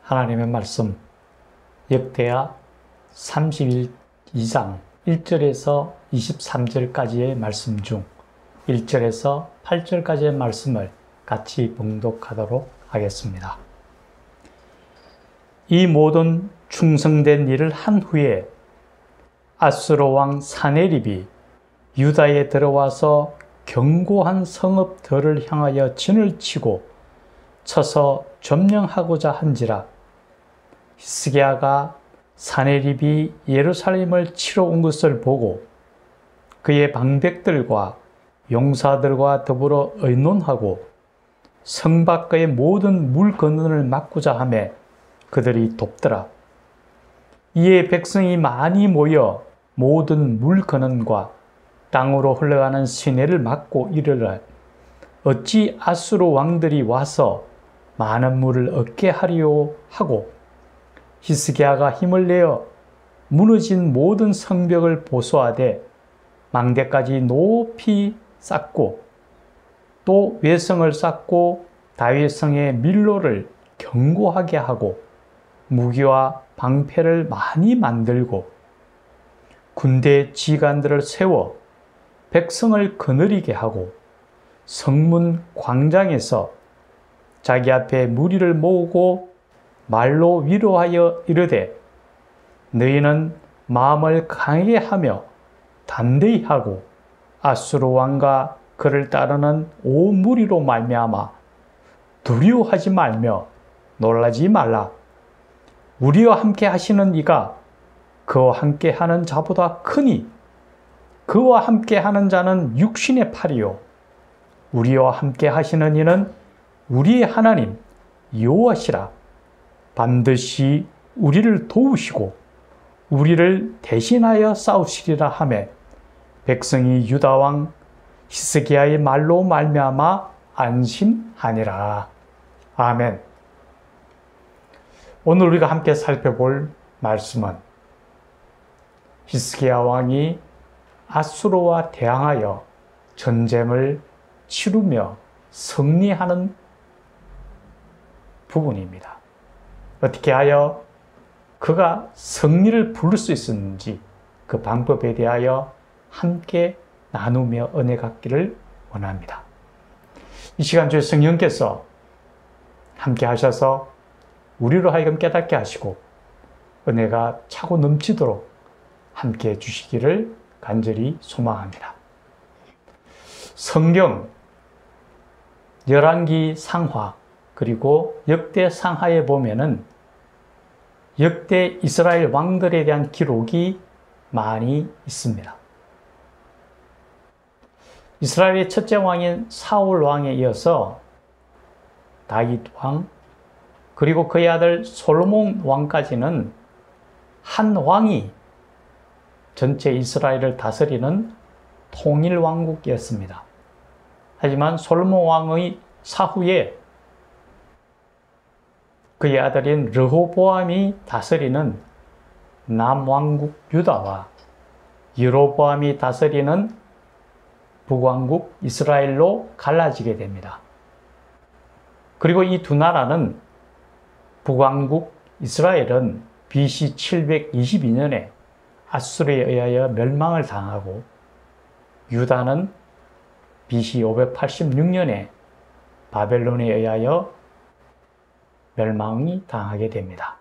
하나님의 말씀 역대하 32장 1절에서 23절까지의 말씀 중 1절에서 8절까지의 말씀을 같이 봉독하도록 하겠습니다. 이 모든 충성된 일을 한 후에 아수르 왕 사네립이 유다에 들어와서 견고한 성읍들을 향하여 진을 쳐서 점령하고자 한지라. 히스기야가 사네립이 예루살렘을 치러 온 것을 보고 그의 방백들과 용사들과 더불어 의논하고 성 밖의 모든 물건너를 막고자 하매 그들이 돕더라. 이에 백성이 많이 모여 모든 물건너과 땅으로 흘러가는 시내를 막고 이르러 어찌 아수르 왕들이 와서 많은 물을 얻게 하리요 하고 히스기야가 힘을 내어 무너진 모든 성벽을 보수하되 망대까지 높이 쌓고 또 외성을 쌓고 다윗성의 밀로를 견고하게 하고 무기와 방패를 많이 만들고 군대 지휘관들을 세워 백성을 거느리게 하고 성문 광장에서 자기 앞에 무리를 모으고 말로 위로하여 이르되 너희는 마음을 강하게 하며 담대히 하고 아수르 왕과 그를 따르는 온 무리로 말미암아 두려워하지 말며 놀라지 말라. 우리와 함께 하시는 이가 그와 함께 하는 자보다 크니 그와 함께 하는 자는 육신의 팔이요 우리와 함께 하시는 이는 우리의 하나님 여호와시라. 반드시 우리를 도우시고 우리를 대신하여 싸우시리라 하매 백성이 유다 왕 히스기야의 말로 말미암아 안심하니라. 아멘. 오늘 우리가 함께 살펴볼 말씀은 히스기야 왕이 아수르와 대항하여 전쟁을 치르며 승리하는 부분입니다. 어떻게 하여 그가 승리를 부를 수 있었는지 그 방법에 대하여 함께 나누며 은혜 갖기를 원합니다. 이 시간 주의 성령께서 함께 하셔서 우리로 하여금 깨닫게 하시고 은혜가 차고 넘치도록 함께 해주시기를 간절히 소망합니다. 성경 열왕기 상하 그리고 역대 상하에 보면은 역대 이스라엘 왕들에 대한 기록이 많이 있습니다. 이스라엘의 첫째 왕인 사울 왕에 이어서 다윗 왕 그리고 그의 아들 솔로몬 왕까지는 한 왕이 전체 이스라엘을 다스리는 통일 왕국이었습니다. 하지만 솔로몬 왕의 사후에 그의 아들인 르호보암이 다스리는 남왕국 유다와 여로보암이 다스리는 북왕국 이스라엘로 갈라지게 됩니다. 그리고 이 두 나라는 북왕국 이스라엘은 BC 722년에 아수르에 의하여 멸망을 당하고 유다는 BC 586년에 바벨론에 의하여 멸망이 당하게 됩니다.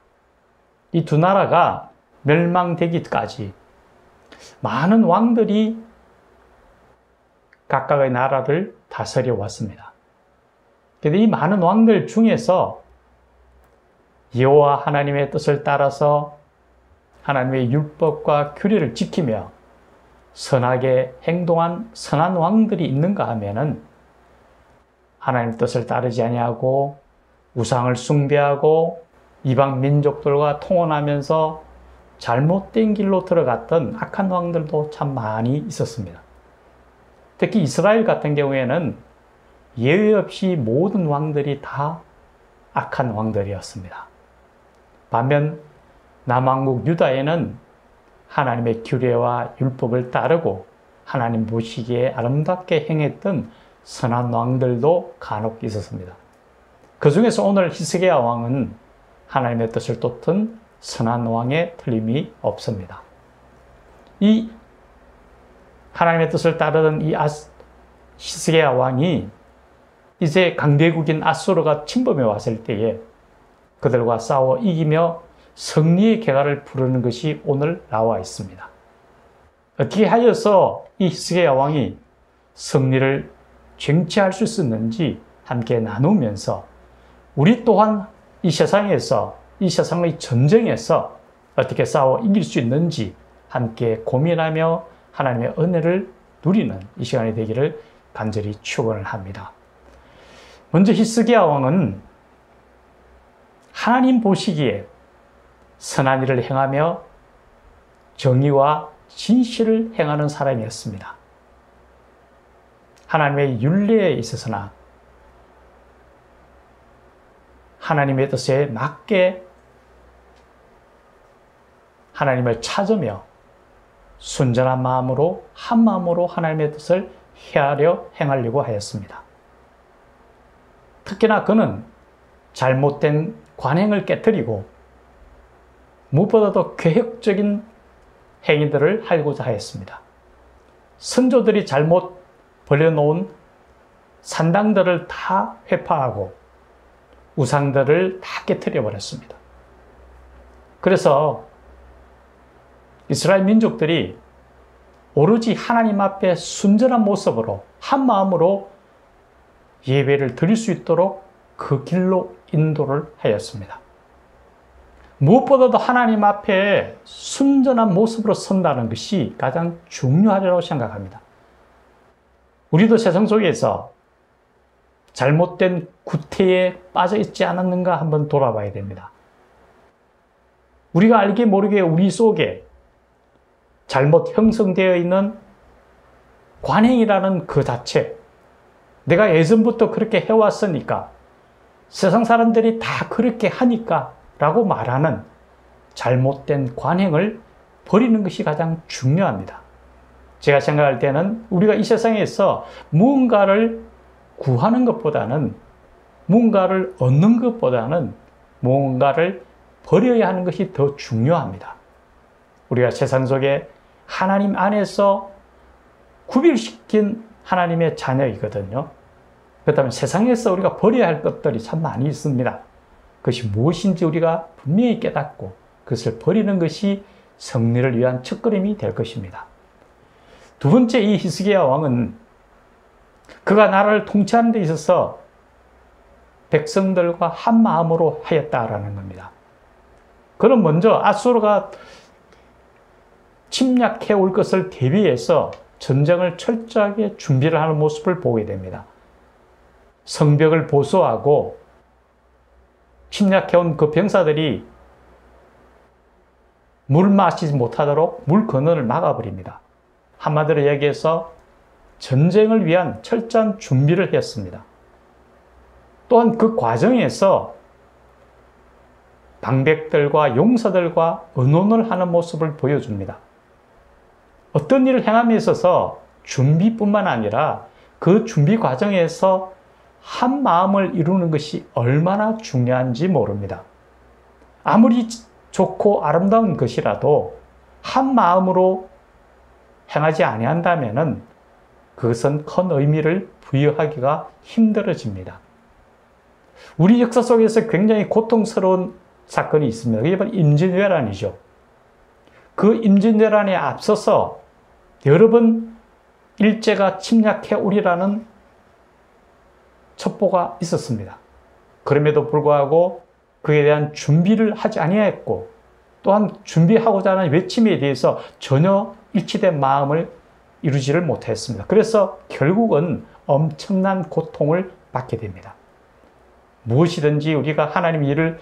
이 두 나라가 멸망되기까지 많은 왕들이 각각의 나라를 다스려 왔습니다. 그런데 이 많은 왕들 중에서 여호와 하나님의 뜻을 따라서 하나님의 율법과 규례를 지키며 선하게 행동한 선한 왕들이 있는가 하면은 하나님의 뜻을 따르지 아니하고 우상을 숭배하고 이방 민족들과 통혼하면서 잘못된 길로 들어갔던 악한 왕들도 참 많이 있었습니다. 특히 이스라엘 같은 경우에는 예외 없이 모든 왕들이 다 악한 왕들이었습니다. 반면 남왕국 유다에는 하나님의 규례와 율법을 따르고 하나님 보시기에 아름답게 행했던 선한 왕들도 간혹 있었습니다. 그 중에서 오늘 히스기야 왕은 하나님의 뜻을 쫓던 선한 왕의 틀림이 없습니다. 이 하나님의 뜻을 따르던 이 히스기야 왕이 이제 강대국인 아수르가 침범해 왔을 때에 그들과 싸워 이기며 승리의 개가를 부르는 것이 오늘 나와 있습니다. 어떻게 하여서 이 히스기야 왕이 승리를 쟁취할 수 있었는지 함께 나누면서 우리 또한 이 세상에서 이 세상의 전쟁에서 어떻게 싸워 이길 수 있는지 함께 고민하며 하나님의 은혜를 누리는 이 시간이 되기를 간절히 축원을 합니다. 먼저 히스기야 왕은 하나님 보시기에 선한 일을 행하며 정의와 진실을 행하는 사람이었습니다. 하나님의 율례에 있어서나 하나님의 뜻에 맞게 하나님을 찾으며 순전한 마음으로 한 마음으로 하나님의 뜻을 행하려고 하였습니다. 특히나 그는 잘못된 관행을 깨뜨리고 무엇보다도 계획적인 행위들을 하고자 하였습니다. 선조들이 잘못 버려놓은 산당들을 다 회파하고 우상들을 다 깨뜨려 버렸습니다. 그래서 이스라엘 민족들이 오로지 하나님 앞에 순전한 모습으로 한 마음으로 예배를 드릴 수 있도록 그 길로 인도를 하였습니다. 무엇보다도 하나님 앞에 순전한 모습으로 선다는 것이 가장 중요하다고 생각합니다. 우리도 세상 속에서 잘못된 구태에 빠져 있지 않았는가 한번 돌아봐야 됩니다. 우리가 알게 모르게 우리 속에 잘못 형성되어 있는 관행이라는 그 자체, 내가 예전부터 그렇게 해왔으니까 세상 사람들이 다 그렇게 하니까 라고 말하는 잘못된 관행을 버리는 것이 가장 중요합니다. 제가 생각할 때는 우리가 이 세상에서 무언가를 구하는 것보다는 무언가를 얻는 것보다는 무언가를 버려야 하는 것이 더 중요합니다. 우리가 세상 속에 하나님 안에서 구별시킨 하나님의 자녀이거든요. 그렇다면 세상에서 우리가 버려야 할 것들이 참 많이 있습니다. 그것이 무엇인지 우리가 분명히 깨닫고 그것을 버리는 것이 승리를 위한 첫걸음이 될 것입니다. 두 번째, 이 히스기야 왕은 그가 나라를 통치하는 데 있어서 백성들과 한 마음으로 하였다라는 겁니다. 그는 먼저 아수르가 침략해 올 것을 대비해서 전쟁을 철저하게 준비를 하는 모습을 보게 됩니다. 성벽을 보수하고 침략해온 그 병사들이 물 마시지 못하도록 물 건너를 막아버립니다. 한마디로 얘기해서 전쟁을 위한 철저한 준비를 했습니다. 또한 그 과정에서 방백들과 용사들과 의논을 하는 모습을 보여줍니다. 어떤 일을 행함에 있어서 준비뿐만 아니라 그 준비 과정에서 한 마음을 이루는 것이 얼마나 중요한지 모릅니다. 아무리 좋고 아름다운 것이라도 한 마음으로 행하지 아니한다면은 그것은 큰 의미를 부여하기가 힘들어집니다. 우리 역사 속에서 굉장히 고통스러운 사건이 있습니다. 그게 바로 임진왜란이죠. 그 임진왜란에 앞서서 여러 번 일제가 침략해 오리라는 첩보가 있었습니다. 그럼에도 불구하고 그에 대한 준비를 하지 아니했고 또한 준비하고자 하는 외침에 대해서 전혀 일치된 마음을 이루지를 못했습니다. 그래서 결국은 엄청난 고통을 받게 됩니다. 무엇이든지 우리가 하나님의 일을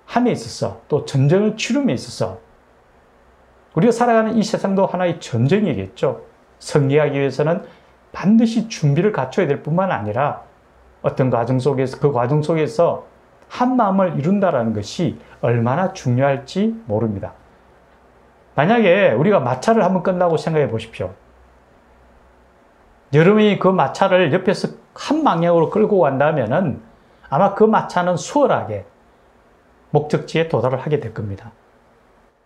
함에 있어서 또 전쟁을 치rum에 있어서 우리가 살아가는 이 세상도 하나의 전쟁이겠죠. 승리하기 위해서는 반드시 준비를 갖춰야 될 뿐만 아니라 어떤 과정 속에서 그 과정 속에서 한 마음을 이룬다는 것이 얼마나 중요할지 모릅니다. 만약에 우리가 마차를 한번 끝나고 생각해 보십시오. 여러분이 그 마차를 옆에서 한 방향으로 끌고 간다면은 아마 그 마차는 수월하게 목적지에 도달을 하게 될 겁니다.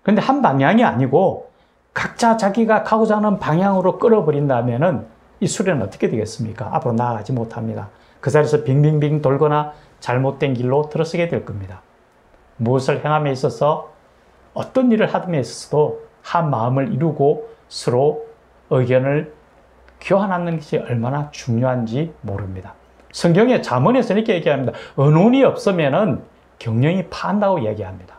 그런데 한 방향이 아니고 각자 자기가 가고자 하는 방향으로 끌어버린다면은 이 수레는 어떻게 되겠습니까? 앞으로 나아가지 못합니다. 그 자리에서 빙빙빙 돌거나 잘못된 길로 들어서게 될 겁니다. 무엇을 행함에 있어서 어떤 일을 하음에 있어서도 한 마음을 이루고 서로 의견을 교환하는 것이 얼마나 중요한지 모릅니다. 성경의 잠언에서 이렇게 얘기합니다. 의논이 없으면은 경영이 파한다고 얘기합니다.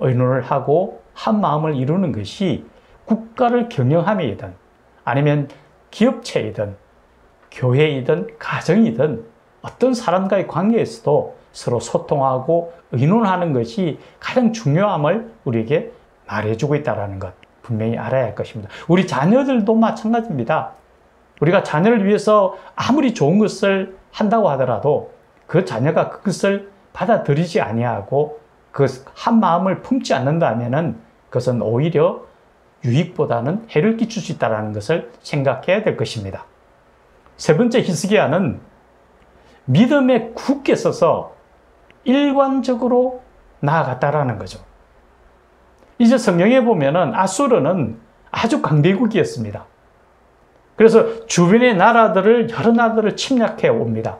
의논을 하고 한 마음을 이루는 것이 국가를 경영함이든 아니면 기업체이든 교회이든 가정이든 어떤 사람과의 관계에서도 서로 소통하고 의논하는 것이 가장 중요함을 우리에게 말해주고 있다는 것 분명히 알아야 할 것입니다. 우리 자녀들도 마찬가지입니다. 우리가 자녀를 위해서 아무리 좋은 것을 한다고 하더라도 그 자녀가 그것을 받아들이지 아니하고 그 한 마음을 품지 않는다면은 그것은 오히려 유익보다는 해를 끼칠 수 있다는 것을 생각해야 될 것입니다. 세 번째 히스기야는 믿음에 굳게 서서 일관적으로 나아갔다라는 거죠. 이제 성경에 보면은 아수르는 아주 강대국이었습니다. 그래서 주변의 나라들을 여러 나라들을 침략해 옵니다.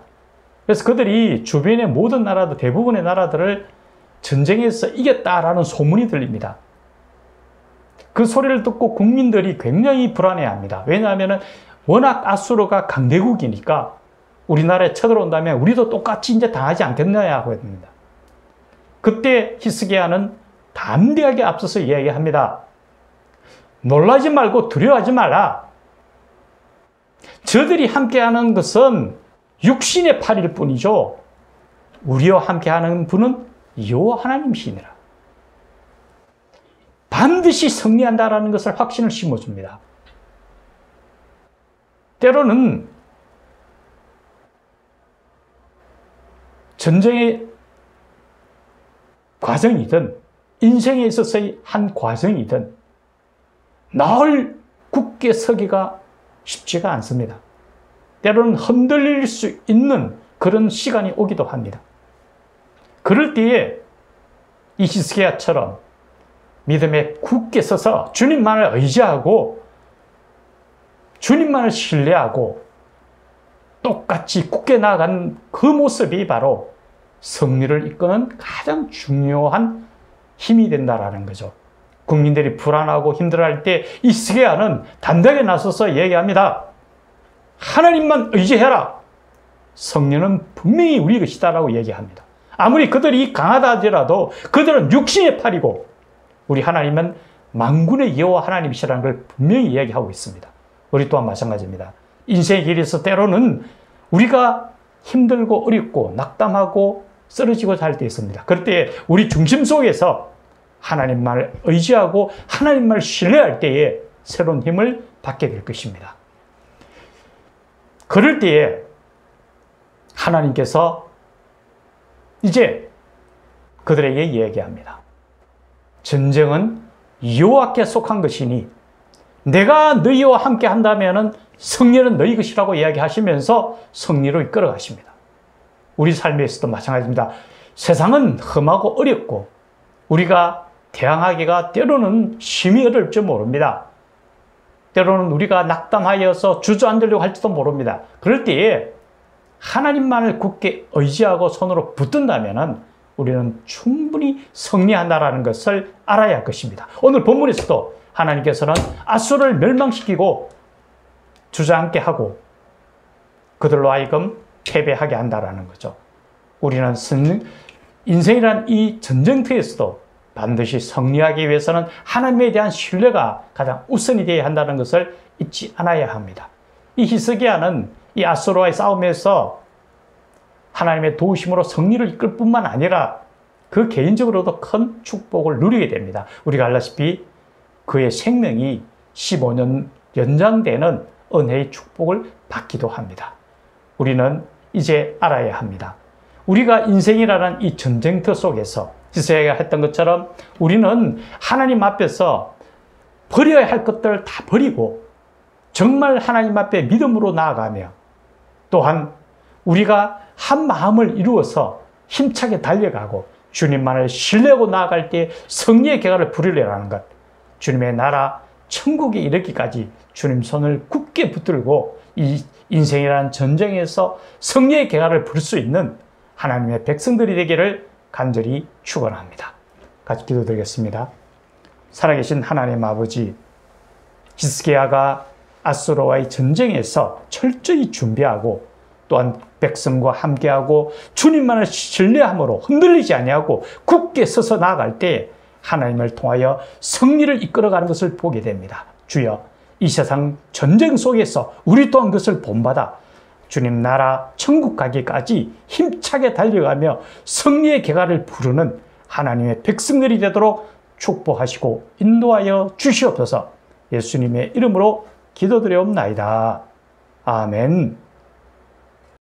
그래서 그들이 주변의 모든 나라들, 대부분의 나라들을 전쟁에서 이겼다라는 소문이 들립니다. 그 소리를 듣고 국민들이 굉장히 불안해합니다. 왜냐하면 워낙 아수르가 강대국이니까 우리나라에 쳐들어온다면 우리도 똑같이 이제 당하지 않겠느냐 하고 합니다. 그때 히스기야는 담대하게 앞서서 이야기합니다. 놀라지 말고 두려워하지 마라. 저들이 함께하는 것은 육신의 팔일 뿐이죠. 우리와 함께하는 분은 여호와 하나님이시니라. 반드시 승리한다라는 것을 확신을 심어줍니다. 때로는 전쟁의 과정이든 인생에 있어서의 한 과정이든 늘 굳게 서기가 쉽지가 않습니다. 때로는 흔들릴 수 있는 그런 시간이 오기도 합니다. 그럴 때에 이 히스기야처럼 믿음에 굳게 서서 주님만을 의지하고 주님만을 신뢰하고 똑같이 굳게 나아간 그 모습이 바로 승리를 이끄는 가장 중요한 힘이 된다라는 거죠. 국민들이 불안하고 힘들어할 때 히스기야는 담대하게 나서서 얘기합니다. 하나님만 의지해라. 승리는 분명히 우리 것이다라고 얘기합니다. 아무리 그들이 강하다 하더라도 그들은 육신의 팔이고 우리 하나님은 만군의 여호와 하나님이시라는 걸 분명히 이야기하고 있습니다. 우리 또한 마찬가지입니다. 인생의 길에서 때로는 우리가 힘들고 어렵고 낙담하고 쓰러지고 살 때 있습니다. 그럴 때 우리 중심 속에서 하나님만을 의지하고 하나님만을 신뢰할 때에 새로운 힘을 받게 될 것입니다. 그럴 때에 하나님께서 이제 그들에게 이야기합니다. 전쟁은 여호와께 속한 것이니 내가 너희와 함께 한다면 승리는 너희 것이라고 이야기하시면서 승리로 이끌어 가십니다. 우리 삶에서도 마찬가지입니다. 세상은 험하고 어렵고 우리가 대항하기가 때로는 심히 어렵지 모릅니다. 때로는 우리가 낙담하여서 주저앉으려고 할지도 모릅니다. 그럴 때에 하나님만을 굳게 의지하고 손으로 붙든다면 우리는 충분히 승리한다는 것을 알아야 할 것입니다. 오늘 본문에서도 하나님께서는 아수르를 멸망시키고 주저앉게 하고 그들로 하여금 패배하게 한다는 거죠. 우리는 인생이란 이 전쟁터에서도 반드시 승리하기 위해서는 하나님에 대한 신뢰가 가장 우선이 되어야 한다는 것을 잊지 않아야 합니다. 이 히스기야는 이 아수르와의 싸움에서 하나님의 도우심으로 승리를 이끌 뿐만 아니라 그 개인적으로도 큰 축복을 누리게 됩니다. 우리가 알다시피 그의 생명이 15년 연장되는 은혜의 축복을 받기도 합니다. 우리는 이제 알아야 합니다. 우리가 인생이라는 이 전쟁터 속에서 히스기야가 했던 것처럼 우리는 하나님 앞에서 버려야 할 것들을 다 버리고 정말 하나님 앞에 믿음으로 나아가며 또한 우리가 한 마음을 이루어서 힘차게 달려가고 주님만을 신뢰하고 나아갈 때 승리의 계가를 부리려는 것, 주님의 나라 천국에 이르기까지 주님 손을 굳게 붙들고 이 인생이라는 전쟁에서 승리의 계가를 부를 수 있는 하나님의 백성들이 되기를 간절히 축원합니다. 같이 기도드리겠습니다. 살아계신 하나님 아버지, 히스기야가 아수르와의 전쟁에서 철저히 준비하고 또한 백성과 함께하고 주님만을 신뢰함으로 흔들리지 아니하고 굳게 서서 나아갈 때 하나님을 통하여 승리를 이끌어가는 것을 보게 됩니다. 주여, 이 세상 전쟁 속에서 우리 또한 그것을 본받아 주님 나라 천국 가기까지 힘차게 달려가며 승리의 계가를 부르는 하나님의 백성들이 되도록 축복하시고 인도하여 주시옵소서. 예수님의 이름으로 기도드려옵나이다. 아멘.